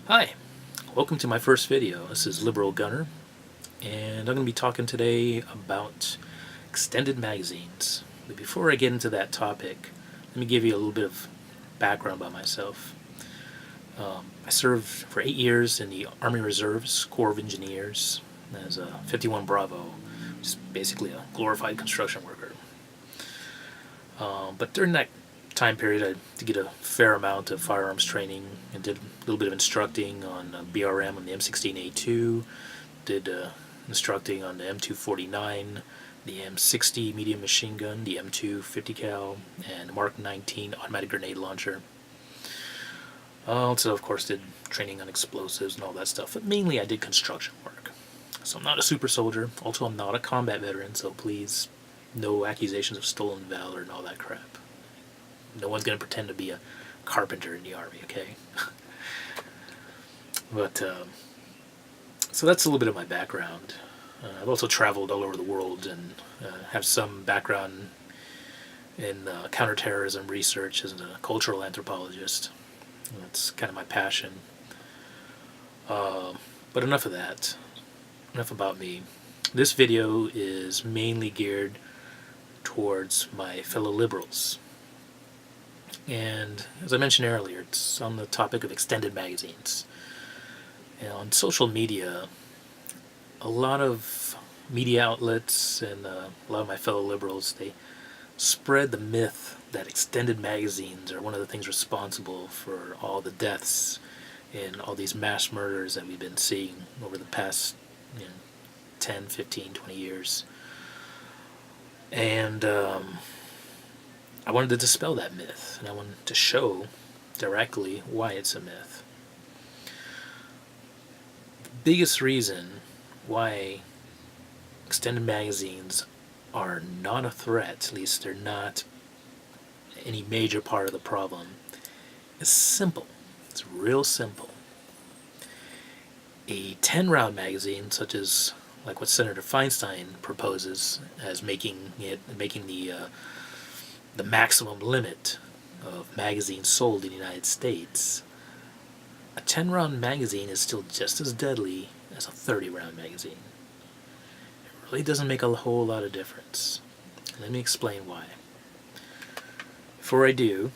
Hi, welcome to my first video. This is Liberal Gunner, and I'm going to be talking today about extended magazines. But before I get into that topic, let me give you a little bit of background about myself. I served for 8 years in the Army Reserves Corps of Engineers as a 51 Bravo, which is basically a glorified construction worker. But during that time period, I did get a fair amount of firearms training and did a little bit of instructing on BRM on the M16A2, did instructing on the M249, the M60 medium machine gun, the M2 50 cal, and the Mark 19 automatic grenade launcher. Also, of course, did training on explosives and all that stuff, but mainly I did construction work. So I'm not a super soldier. Also, I'm not a combat veteran, so please, no accusations of stolen valor and all that crap. No one's going to pretend to be a carpenter in the Army, okay? But, so that's a little bit of my background. I've also traveled all over the world and have some background in counterterrorism research as a cultural anthropologist. That's kind of my passion. But enough of that. Enough about me. This video is mainly geared towards my fellow liberals. And as I mentioned earlier, it's on the topic of extended magazines. And on social media, a lot of media outlets and a lot of my fellow liberals, they spread the myth that extended magazines are one of the things responsible for all the deaths and all these mass murders that we've been seeing over the past 10, 15, 20 years. And I wanted to dispel that myth, and I wanted to show directly why it's a myth. The biggest reason why extended magazines are not a threat, at least they're not any major part of the problem, is simple. It's real simple. A 10-round magazine, such as like what Senator Feinstein proposes as making the maximum limit of magazines sold in the United States, a 10-round magazine is still just as deadly as a 30-round magazine. It really doesn't make a whole lot of difference. Let me explain why. Before I do,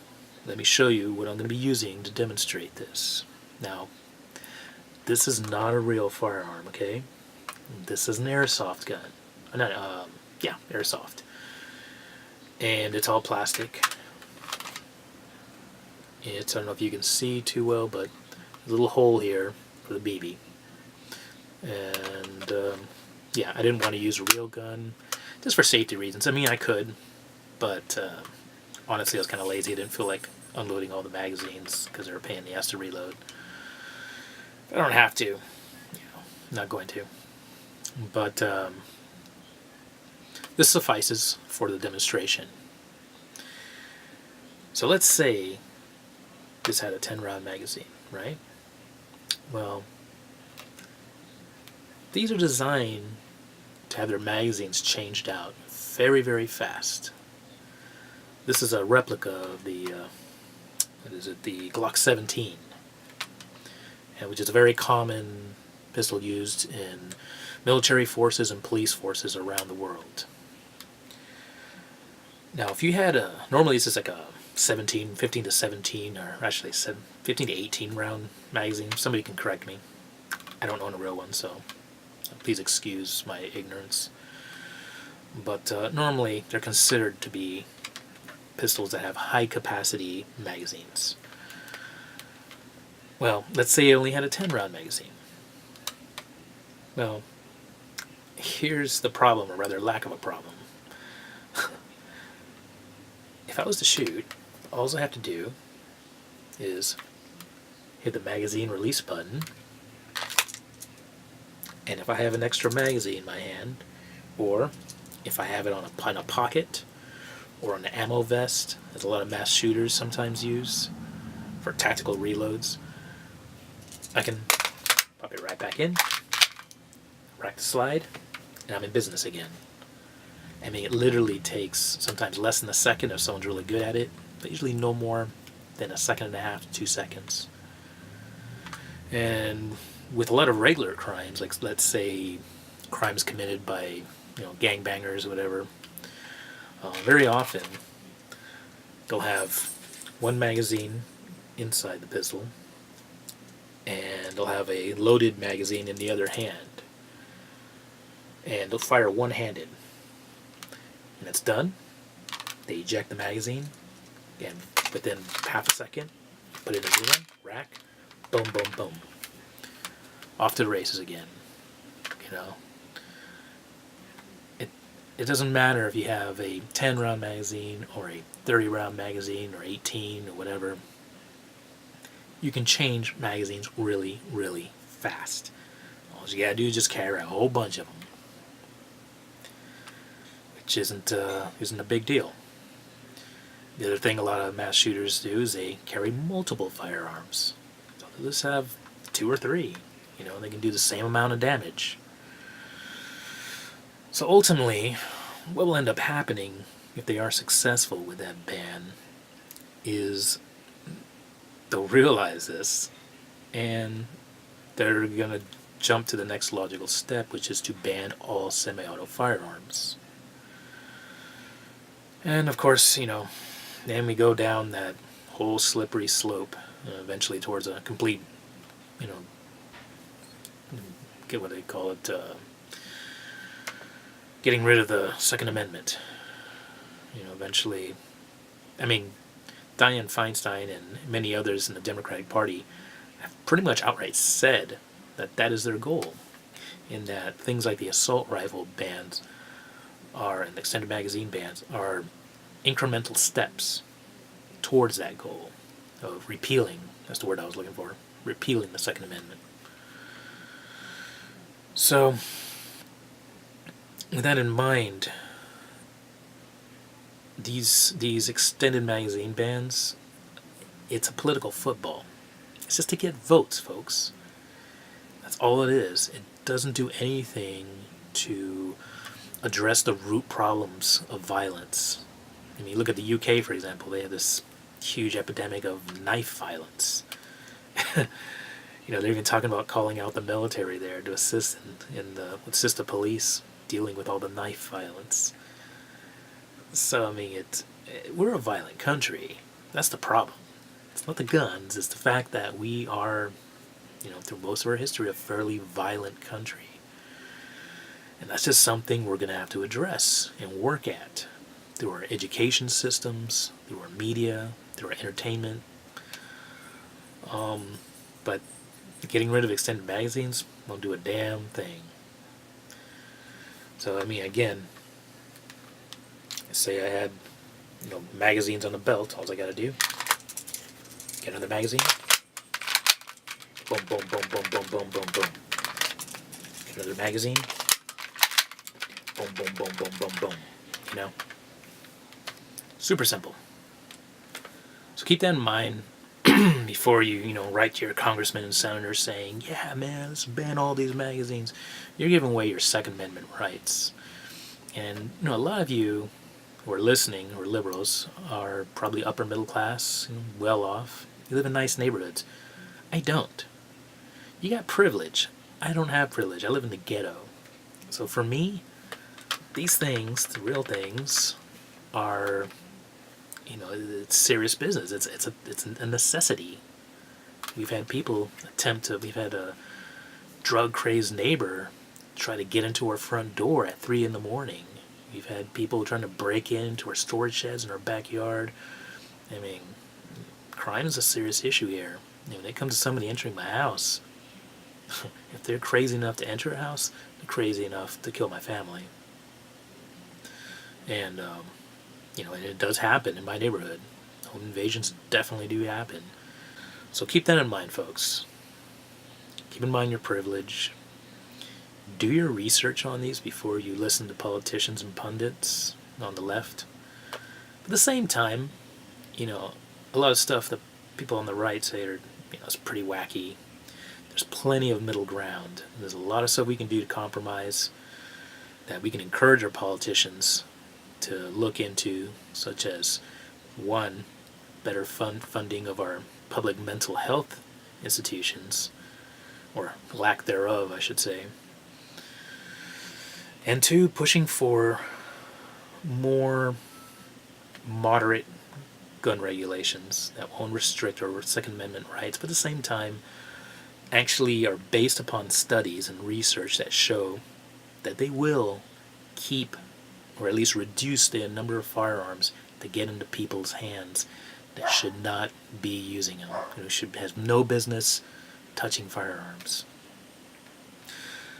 let me show you what I'm going to be using to demonstrate this. Now, this is not a real firearm, okay? This is an airsoft gun. Airsoft. And it's all plastic. I don't know if you can see too well, but there's a little hole here for the BB. And I didn't want to use a real gun, just for safety reasons. I mean, I could, but honestly, I was kind of lazy. I didn't feel like unloading all the magazines because they were a pain in the ass to reload. I don't have to, I'm not going to. But this suffices for the demonstration. So let's say this had a 10-round magazine, right? Well, these are designed to have their magazines changed out very, very fast. This is a replica of the the Glock 17, which is a very common pistol used in military forces and police forces around the world. Now, if you had normally this is like a 15 to 17, or actually 15 to 18 round magazine. Somebody can correct me. I don't own a real one, so please excuse my ignorance. But normally they're considered to be pistols that have high capacity magazines. Well, let's say it only had a 10-round magazine. Well, here's the problem, or rather lack of a problem. If I was to shoot all I have to do is hit the magazine release button, and if I have an extra magazine in my hand, or if I have it on a pocket, or an ammo vest, as a lot of mass shooters sometimes use for tactical reloads, I can pop it right back in, rack the slide, and I'm in business again. I mean, it literally takes sometimes less than a second if someone's really good at it, but usually no more than a second and a half to 2 seconds. And with a lot of regular crimes, like let's say crimes committed by gangbangers or whatever, very often they'll have one magazine inside the pistol, and they'll have a loaded magazine in the other hand, and they'll fire one-handed. When it's done, they eject the magazine, and within half a second, put in a new one, rack, boom, boom, boom. Off to the races again. It doesn't matter if you have a 10-round magazine or a 30-round magazine or 18 or whatever. You can change magazines really, really fast. All you gotta do is just carry a whole bunch of them, which isn't a big deal. The other thing a lot of mass shooters do is they carry multiple firearms. So they'll just have 2 or 3. They can do the same amount of damage. So ultimately, what will end up happening if they are successful with that ban is they'll realize this, and they're going to jump to the next logical step, which is to ban all semi-auto firearms. And of course, then we go down that whole slippery slope, eventually towards a complete, get what they call it, getting rid of the Second Amendment. Eventually, Dianne Feinstein and many others in the Democratic Party have pretty much outright said that that is their goal, in that things like the assault rifle bans and extended magazine bans are incremental steps towards that goal of repealing, that's the word I was looking for, repealing the Second Amendment. So, with that in mind, these extended magazine bans, it's a political football. It's just to get votes, folks. That's all it is. It doesn't do anything to address the root problems of violence. You look at the UK, for example. They have this huge epidemic of knife violence. They're even talking about calling out the military there to assist assist the police dealing with all the knife violence. So, we're a violent country. That's the problem. It's not the guns, it's the fact that we are, through most of our history, a fairly violent country. And that's just something we're going to have to address and work at through our education systems, through our media, through our entertainment. But getting rid of extended magazines won't do a damn thing. So, again, say I had, magazines on the belt. All I gotta do, get another magazine. Boom, boom, boom, boom, boom, boom, boom, boom. Get another magazine. Boom, boom, boom, boom, boom, boom. Super simple. So keep that in mind before you, write to your congressmen and senators saying, yeah, man, let's ban all these magazines. You're giving away your Second Amendment rights. And, a lot of you who are listening, who are liberals, are probably upper middle class, well off. You live in nice neighborhoods. I don't. You got privilege. I don't have privilege. I live in the ghetto. So for me, these things, the real things, are, it's serious business. It's a necessity. We've had a drug-crazed neighbor try to get into our front door at 3 in the morning. We've had people trying to break into our storage sheds in our backyard. Crime is a serious issue here. When it comes to somebody entering my house, if they're crazy enough to enter a house, they're crazy enough to kill my family. And, and it does happen in my neighborhood. Home invasions definitely do happen. So keep that in mind, folks. Keep in mind your privilege. Do your research on these before you listen to politicians and pundits on the left. At the same time, a lot of stuff that people on the right say are, it's pretty wacky. There's plenty of middle ground. There's a lot of stuff we can do to compromise that we can encourage our politicians to look into, such as, one, better funding of our public mental health institutions, or lack thereof, I should say. And two, pushing for more moderate gun regulations that won't restrict our Second Amendment rights, but at the same time actually are based upon studies and research that show that they will keep or at least reduce the number of firearms that get into people's hands that should not be using them, who should have no business touching firearms.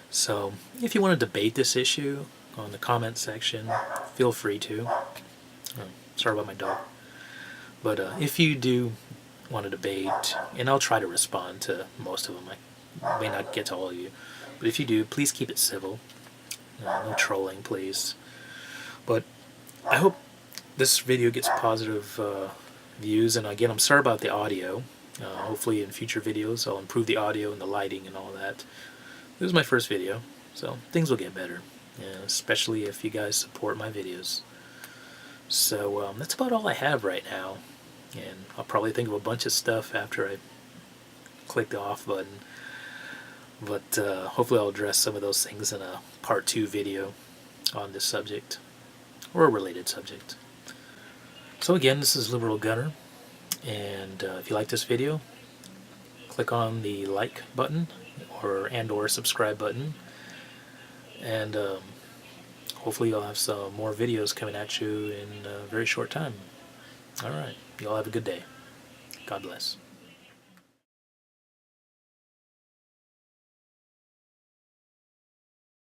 So if you want to debate this issue on the comment section, feel free to. Sorry about my dog. But if you do want to debate, and I'll try to respond to most of them, I may not get to all of you, but if you do, please keep it civil. No trolling, please. But I hope this video gets positive views, and again, I'm sorry about the audio. Hopefully in future videos I'll improve the audio and the lighting and all that. This is my first video, so things will get better, especially if you guys support my videos. So that's about all I have right now, and I'll probably think of a bunch of stuff after I click the off button, but hopefully I'll address some of those things in a part 2 video on this subject, or a related subject. So again, this is Liberal Gunner, and if you like this video, click on the like button or subscribe button, and hopefully you'll have some more videos coming at you in a very short time. Alright, you all have a good day. God bless.